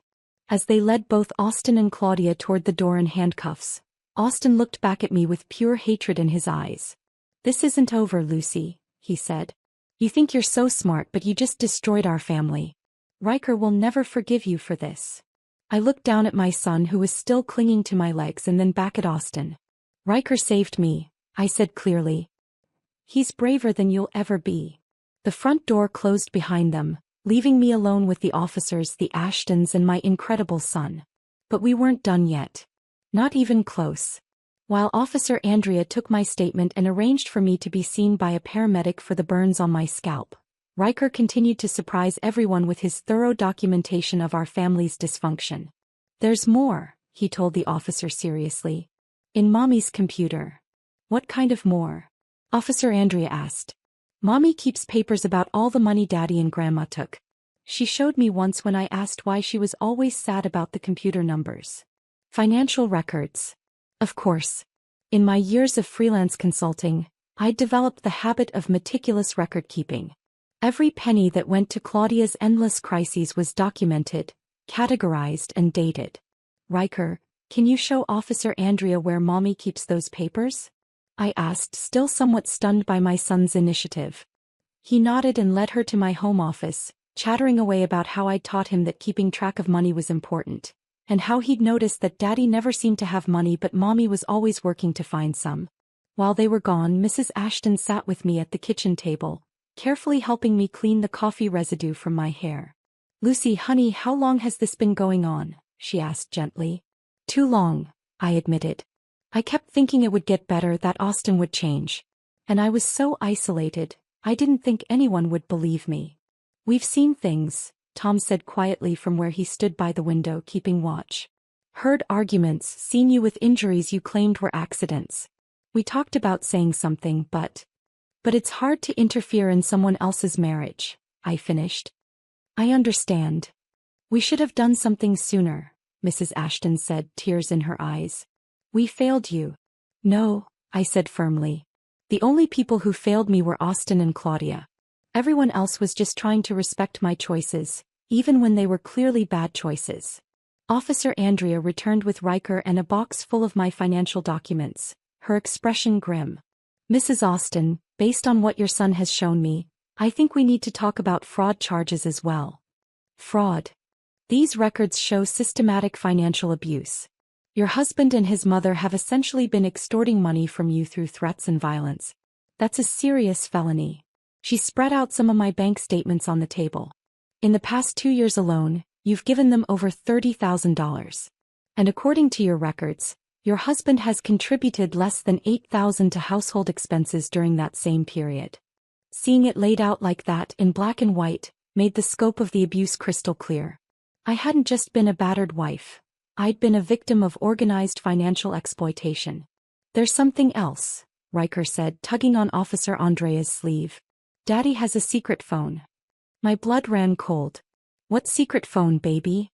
As they led both Austin and Claudia toward the door in handcuffs, Austin looked back at me with pure hatred in his eyes. This isn't over, Lucy, he said. You think you're so smart, but you just destroyed our family. Riker will never forgive you for this. I looked down at my son who was still clinging to my legs and then back at Austin. Riker saved me, I said clearly. He's braver than you'll ever be. The front door closed behind them, leaving me alone with the officers, the Ashtons, and my incredible son. But we weren't done yet. Not even close. While Officer Andrea took my statement and arranged for me to be seen by a paramedic for the burns on my scalp, Riker continued to surprise everyone with his thorough documentation of our family's dysfunction. There's more, he told the officer seriously. In Mommy's computer. What kind of more? Officer Andrea asked. Mommy keeps papers about all the money Daddy and Grandma took. She showed me once when I asked why she was always sad about the computer numbers. Financial records. Of course. In my years of freelance consulting, I'd developed the habit of meticulous record-keeping. Every penny that went to Claudia's endless crises was documented, categorized, and dated. Riker, can you show Officer Andrea where Mommy keeps those papers? I asked, still somewhat stunned by my son's initiative. He nodded and led her to my home office, chattering away about how I'd taught him that keeping track of money was important, and how he'd noticed that Daddy never seemed to have money but Mommy was always working to find some. While they were gone, Mrs. Ashton sat with me at the kitchen table, carefully helping me clean the coffee residue from my hair. "Lucy, honey, how long has this been going on?" she asked gently. "Too long," I admitted. "I kept thinking it would get better, that Austin would change. And I was so isolated, I didn't think anyone would believe me." "We've seen things," Tom said quietly from where he stood by the window keeping watch. "Heard arguments, seen you with injuries you claimed were accidents. We talked about saying something, but it's hard to interfere in someone else's marriage," I finished. "I understand. We should have done something sooner," Mrs. Ashton said, tears in her eyes. "We failed you." "No," I said firmly. "The only people who failed me were Austin and Claudia. Everyone else was just trying to respect my choices, even when they were clearly bad choices." Officer Andrea returned with Riker and a box full of my financial documents, her expression grim. "Mrs. Austin, based on what your son has shown me, I think we need to talk about fraud charges as well." "Fraud? These records show systematic financial abuse. Your husband and his mother have essentially been extorting money from you through threats and violence. That's a serious felony." She spread out some of my bank statements on the table. "In the past 2 years alone, you've given them over $30,000. And according to your records, your husband has contributed less than $8,000 to household expenses during that same period." Seeing it laid out like that in black and white made the scope of the abuse crystal clear. I hadn't just been a battered wife. I'd been a victim of organized financial exploitation. "There's something else," Riker said, tugging on Officer Andrea's sleeve. "Daddy has a secret phone." My blood ran cold. "What secret phone, baby?"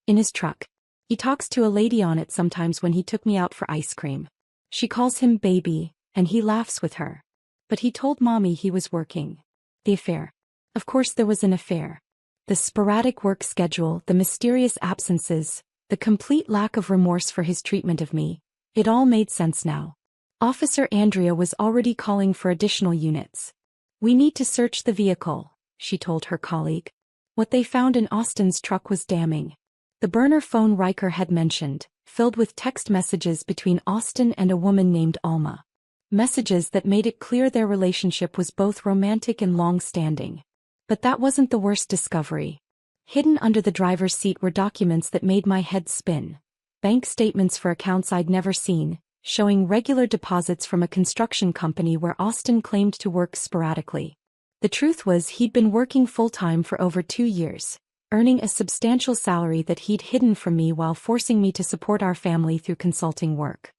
"In his truck. He talks to a lady on it sometimes when he took me out for ice cream. She calls him baby, and he laughs with her. But he told Mommy he was working." "The affair?" Of course there was an affair. The sporadic work schedule, the mysterious absences, the complete lack of remorse for his treatment of me. It all made sense now. Officer Andrea was already calling for additional units. "We need to search the vehicle," she told her colleague. What they found in Austin's truck was damning. The burner phone Riker had mentioned, filled with text messages between Austin and a woman named Alma. Messages that made it clear their relationship was both romantic and long-standing. But that wasn't the worst discovery. Hidden under the driver's seat were documents that made my head spin. Bank statements for accounts I'd never seen, showing regular deposits from a construction company where Austin claimed to work sporadically. The truth was he'd been working full-time for over 2 years, earning a substantial salary that he'd hidden from me while forcing me to support our family through consulting work.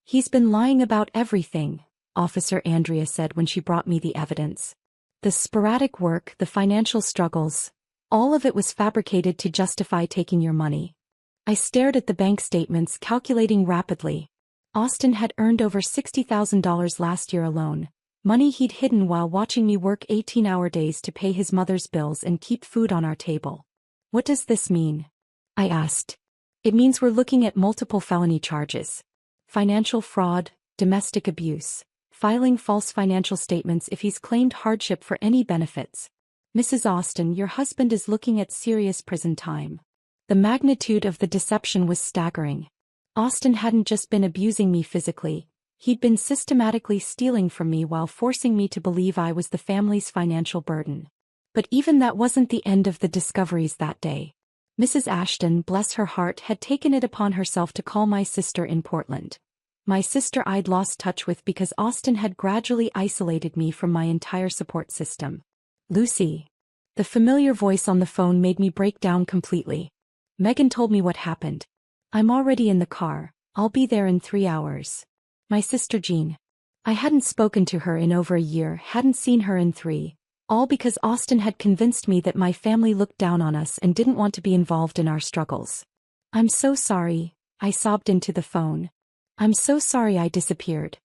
"He's been lying about everything," Officer Andrea said when she brought me the evidence. "The sporadic work, the financial struggles, all of it was fabricated to justify taking your money." I stared at the bank statements, calculating rapidly. Austin had earned over $60,000 last year alone, money he'd hidden while watching me work 18-hour days to pay his mother's bills and keep food on our table. "What does this mean?" I asked. "It means we're looking at multiple felony charges. Financial fraud, domestic abuse, filing false financial statements if he's claimed hardship for any benefits. Mrs. Austin, your husband is looking at serious prison time." The magnitude of the deception was staggering. Austin hadn't just been abusing me physically, he'd been systematically stealing from me while forcing me to believe I was the family's financial burden. But even that wasn't the end of the discoveries that day. Mrs. Ashton, bless her heart, had taken it upon herself to call my sister in Portland. My sister I'd lost touch with because Austin had gradually isolated me from my entire support system. "Lucy." The familiar voice on the phone made me break down completely. "Megan told me what happened. I'm already in the car, I'll be there in 3 hours. My sister Jean." I hadn't spoken to her in over a year, hadn't seen her in 3. All because Austin had convinced me that my family looked down on us and didn't want to be involved in our struggles. "I'm so sorry," I sobbed into the phone. "I'm so sorry I disappeared."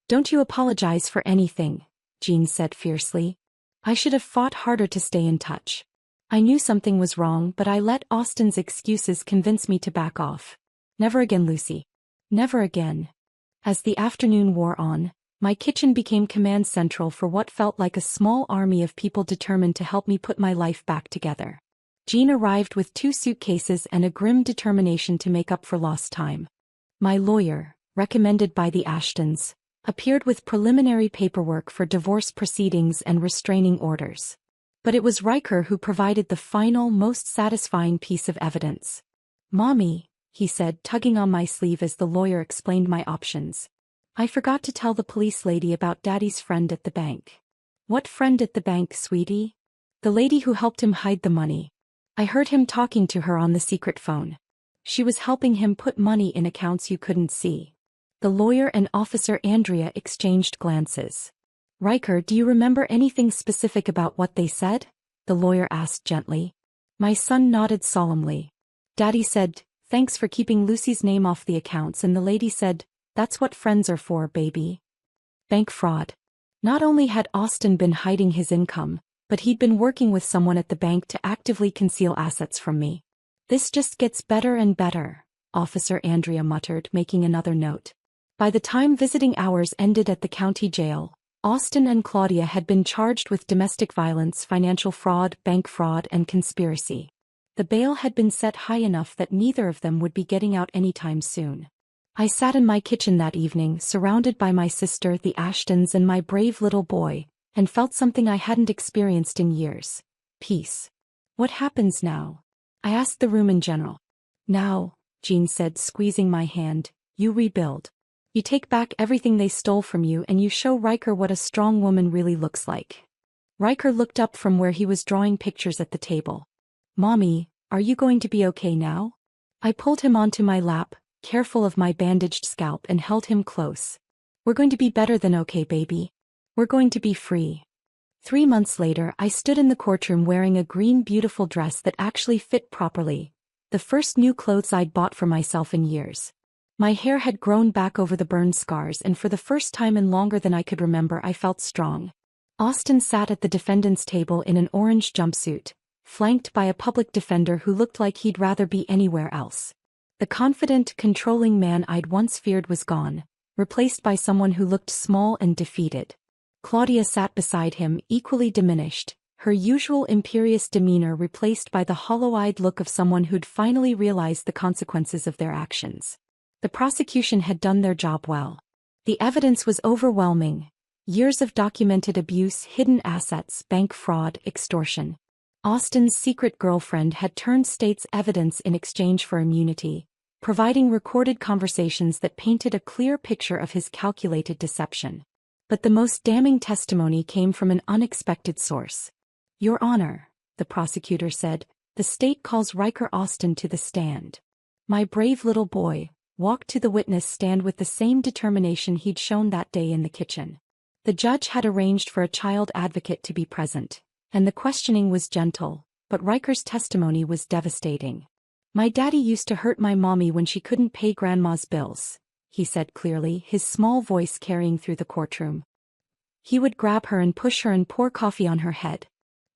"Don't you apologize for anything," Jean said fiercely. "I should have fought harder to stay in touch. I knew something was wrong, but I let Austin's excuses convince me to back off. Never again, Lucy. Never again." As the afternoon wore on, my kitchen became command central for what felt like a small army of people determined to help me put my life back together. Jean arrived with 2 suitcases and a grim determination to make up for lost time. My lawyer, recommended by the Ashtons, appeared with preliminary paperwork for divorce proceedings and restraining orders. But it was Riker who provided the final, most satisfying piece of evidence. "Mommy," he said, tugging on my sleeve as the lawyer explained my options. "I forgot to tell the police lady about Daddy's friend at the bank." "What friend at the bank, sweetie?" "The lady who helped him hide the money. I heard him talking to her on the secret phone. She was helping him put money in accounts you couldn't see." The lawyer and Officer Andrea exchanged glances. "Riker, do you remember anything specific about what they said?" the lawyer asked gently. My son nodded solemnly. "Daddy said, 'Thanks for keeping Lucy's name off the accounts,' and the lady said, 'That's what friends are for, baby.'" Bank fraud. Not only had Austin been hiding his income, but he'd been working with someone at the bank to actively conceal assets from me. "This just gets better and better," Officer Andrea muttered, making another note. By the time visiting hours ended at the county jail, Austin and Claudia had been charged with domestic violence, financial fraud, bank fraud, and conspiracy. The bail had been set high enough that neither of them would be getting out anytime soon. I sat in my kitchen that evening, surrounded by my sister, the Ashtons, and my brave little boy, and felt something I hadn't experienced in years. Peace. "What happens now?" I asked the room in general. "Now," Jean said, squeezing my hand, "you rebuild. You take back everything they stole from you and you show Riker what a strong woman really looks like." Riker looked up from where he was drawing pictures at the table. "Mommy, are you going to be okay now?" I pulled him onto my lap, careful of my bandaged scalp, and held him close. "We're going to be better than okay, baby. We're going to be free." 3 months later, I stood in the courtroom wearing a green beautiful dress that actually fit properly, the first new clothes I'd bought for myself in years. My hair had grown back over the burn scars, and for the first time in longer than I could remember, I felt strong. Austin sat at the defendant's table in an orange jumpsuit, flanked by a public defender who looked like he'd rather be anywhere else. The confident, controlling man I'd once feared was gone, replaced by someone who looked small and defeated. Claudia sat beside him, equally diminished, her usual imperious demeanor replaced by the hollow-eyed look of someone who'd finally realized the consequences of their actions. The prosecution had done their job well. The evidence was overwhelming. Years of documented abuse, hidden assets, bank fraud, extortion. Austin's secret girlfriend had turned state's evidence in exchange for immunity, providing recorded conversations that painted a clear picture of his calculated deception. But the most damning testimony came from an unexpected source. "Your Honor," the prosecutor said, "the state calls Riker Austin to the stand." My brave little boy walked to the witness stand with the same determination he'd shown that day in the kitchen. The judge had arranged for a child advocate to be present, and the questioning was gentle, but Riker's testimony was devastating. "My daddy used to hurt my mommy when she couldn't pay Grandma's bills," he said clearly, his small voice carrying through the courtroom. "He would grab her and push her and pour coffee on her head.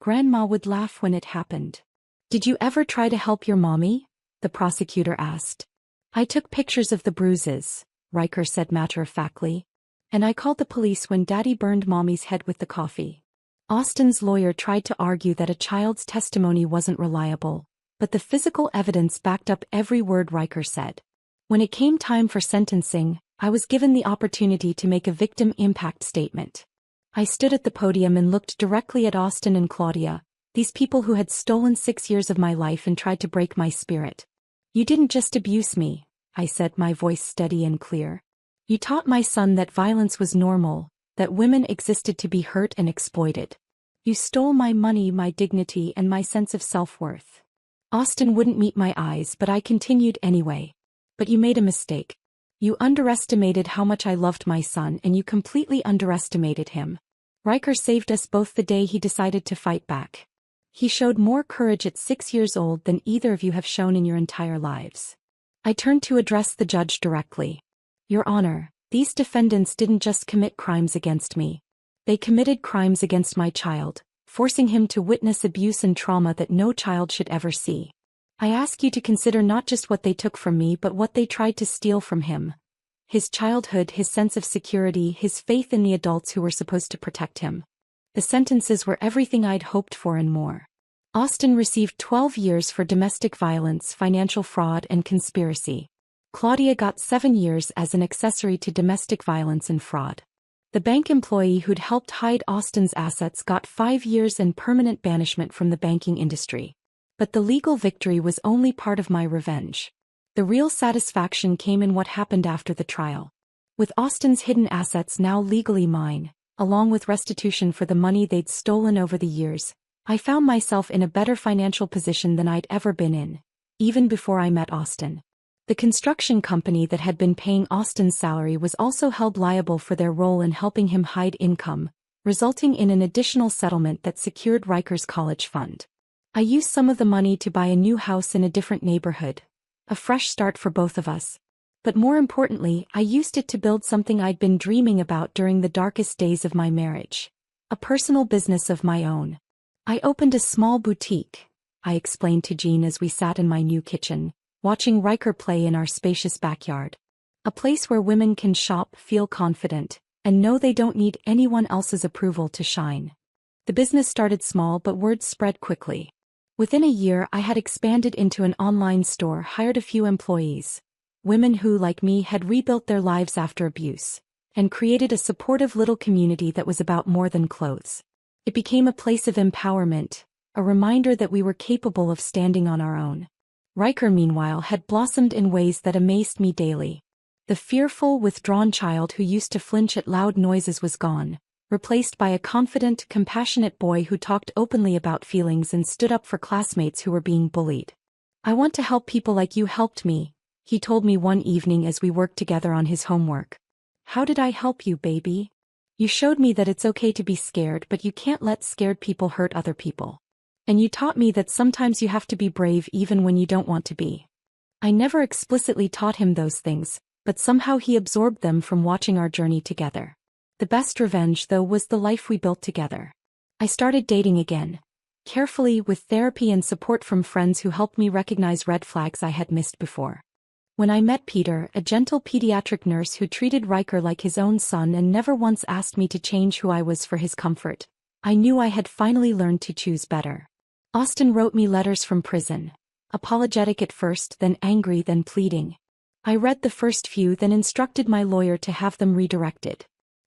Grandma would laugh when it happened." "Did you ever try to help your mommy?" the prosecutor asked. "I took pictures of the bruises," Riker said matter-of-factly. "And I called the police when Daddy burned Mommy's head with the coffee." Austin's lawyer tried to argue that a child's testimony wasn't reliable, but the physical evidence backed up every word Riker said. When it came time for sentencing, I was given the opportunity to make a victim impact statement. I stood at the podium and looked directly at Austin and Claudia, these people who had stolen 6 years of my life and tried to break my spirit. "You didn't just abuse me," I said, my voice steady and clear. "You taught my son that violence was normal, that women existed to be hurt and exploited. You stole my money, my dignity, and my sense of self-worth." Austin wouldn't meet my eyes, but I continued anyway. "But you made a mistake. You underestimated how much I loved my son, and you completely underestimated him. Riker saved us both the day he decided to fight back. He showed more courage at 6 years old than either of you have shown in your entire lives." I turned to address the judge directly. "Your Honor, these defendants didn't just commit crimes against me. They committed crimes against my child, forcing him to witness abuse and trauma that no child should ever see. I ask you to consider not just what they took from me but what they tried to steal from him. His childhood, his sense of security, his faith in the adults who were supposed to protect him. The sentences were everything I'd hoped for and more. Austin received 12 years for domestic violence, financial fraud, and conspiracy. Claudia got 7 years as an accessory to domestic violence and fraud. The bank employee who'd helped hide Austin's assets got 5 years and permanent banishment from the banking industry. But the legal victory was only part of my revenge. The real satisfaction came in what happened after the trial. With Austin's hidden assets now legally mine, along with restitution for the money they'd stolen over the years, I found myself in a better financial position than I'd ever been in, even before I met Austin. The construction company that had been paying Austin's salary was also held liable for their role in helping him hide income, resulting in an additional settlement that secured Riker's college fund. I used some of the money to buy a new house in a different neighborhood, a fresh start for both of us. But more importantly, I used it to build something I'd been dreaming about during the darkest days of my marriage. A personal business of my own. I opened a small boutique, I explained to Jean as we sat in my new kitchen, watching Riker play in our spacious backyard. A place where women can shop, feel confident, and know they don't need anyone else's approval to shine. The business started small but word spread quickly. Within a year I had expanded into an online store, hired a few employees, women who, like me, had rebuilt their lives after abuse, and created a supportive little community that was about more than clothes. It became a place of empowerment, a reminder that we were capable of standing on our own. Riker, meanwhile, had blossomed in ways that amazed me daily. The fearful, withdrawn child who used to flinch at loud noises was gone, replaced by a confident, compassionate boy who talked openly about feelings and stood up for classmates who were being bullied. "I want to help people like you helped me," he told me one evening as we worked together on his homework. "How did I help you, baby? You showed me that it's okay to be scared, but you can't let scared people hurt other people. And you taught me that sometimes you have to be brave even when you don't want to be." I never explicitly taught him those things, but somehow he absorbed them from watching our journey together. The best revenge, though, was the life we built together. I started dating again, carefully, with therapy and support from friends who helped me recognize red flags I had missed before. When I met Peter, a gentle pediatric nurse who treated Riker like his own son and never once asked me to change who I was for his comfort, I knew I had finally learned to choose better. Austin wrote me letters from prison, apologetic at first, then angry, then pleading. I read the first few, then instructed my lawyer to have them redirected.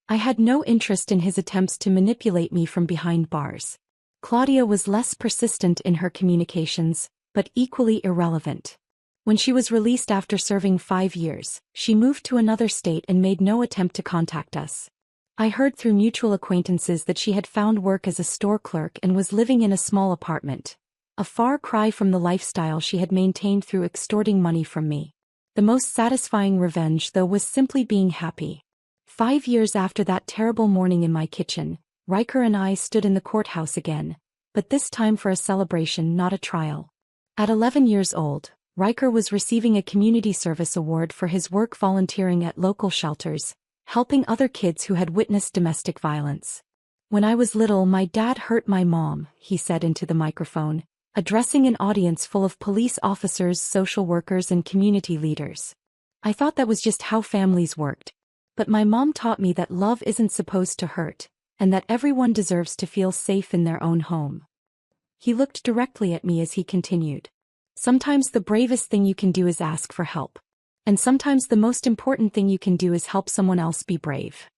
I had no interest in his attempts to manipulate me from behind bars. Claudia was less persistent in her communications, but equally irrelevant. When she was released after serving 5 years, she moved to another state and made no attempt to contact us. I heard through mutual acquaintances that she had found work as a store clerk and was living in a small apartment, a far cry from the lifestyle she had maintained through extorting money from me. The most satisfying revenge, though, was simply being happy. 5 years after that terrible morning in my kitchen, Riker and I stood in the courthouse again, but this time for a celebration, not a trial. At 11 years old, Riker was receiving a community service award for his work volunteering at local shelters, helping other kids who had witnessed domestic violence. "When I was little, my dad hurt my mom," he said into the microphone, addressing an audience full of police officers, social workers, and community leaders. I thought that was just how families worked. But my mom taught me that love isn't supposed to hurt, and that everyone deserves to feel safe in their own home. He looked directly at me as he continued. "Sometimes the bravest thing you can do is ask for help. And sometimes the most important thing you can do is help someone else be brave."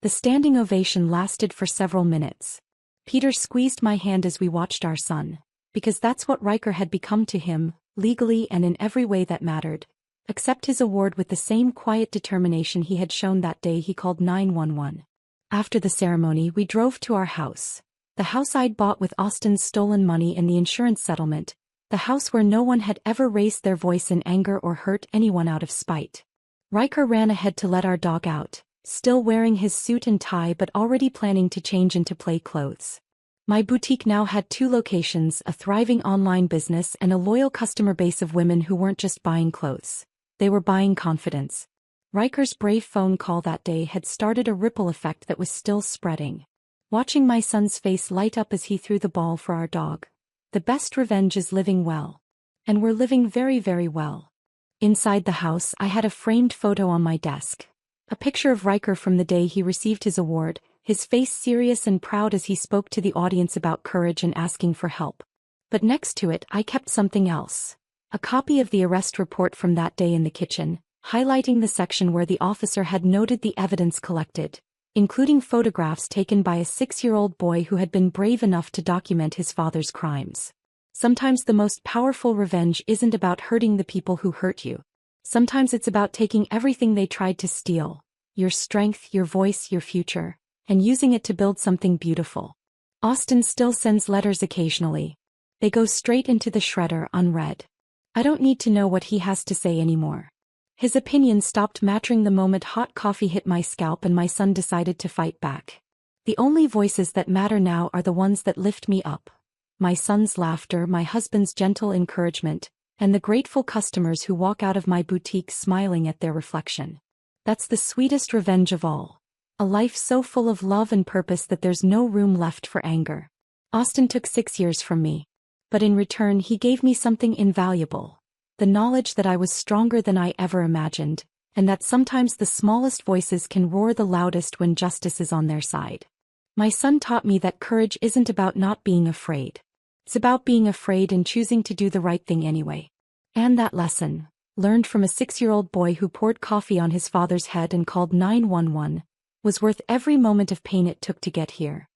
The standing ovation lasted for several minutes. Peter squeezed my hand as we watched our son, because that's what Riker had become to him, legally and in every way that mattered. Accept his award with the same quiet determination he had shown that day he called 911. After the ceremony, we drove to our house. The house I'd bought with Austin's stolen money and the insurance settlement. The house where no one had ever raised their voice in anger or hurt anyone out of spite. Riker ran ahead to let our dog out, still wearing his suit and tie but already planning to change into play clothes. My boutique now had 2 locations, a thriving online business and a loyal customer base of women who weren't just buying clothes. They were buying confidence. Riker's brave phone call that day had started a ripple effect that was still spreading. Watching my son's face light up as he threw the ball for our dog. The best revenge is living well. And we're living very, very well. Inside the house, I had a framed photo on my desk. A picture of Riker from the day he received his award, his face serious and proud as he spoke to the audience about courage and asking for help. But next to it, I kept something else. A copy of the arrest report from that day in the kitchen, highlighting the section where the officer had noted the evidence collected, including photographs taken by a 6-year-old boy who had been brave enough to document his father's crimes. Sometimes the most powerful revenge isn't about hurting the people who hurt you. Sometimes it's about taking everything they tried to steal, your strength, your voice, your future, and using it to build something beautiful. Austin still sends letters occasionally. They go straight into the shredder unread. I don't need to know what he has to say anymore. His opinion stopped mattering the moment hot coffee hit my scalp and my son decided to fight back. The only voices that matter now are the ones that lift me up. My son's laughter, my husband's gentle encouragement, and the grateful customers who walk out of my boutique smiling at their reflection. That's the sweetest revenge of all. A life so full of love and purpose that there's no room left for anger. Austin took 6 years from me. But in return he gave me something invaluable. The knowledge that I was stronger than I ever imagined, and that sometimes the smallest voices can roar the loudest when justice is on their side. My son taught me that courage isn't about not being afraid. It's about being afraid and choosing to do the right thing anyway. And that lesson, learned from a 6-year-old boy who poured coffee on his father's head and called 911, was worth every moment of pain it took to get here.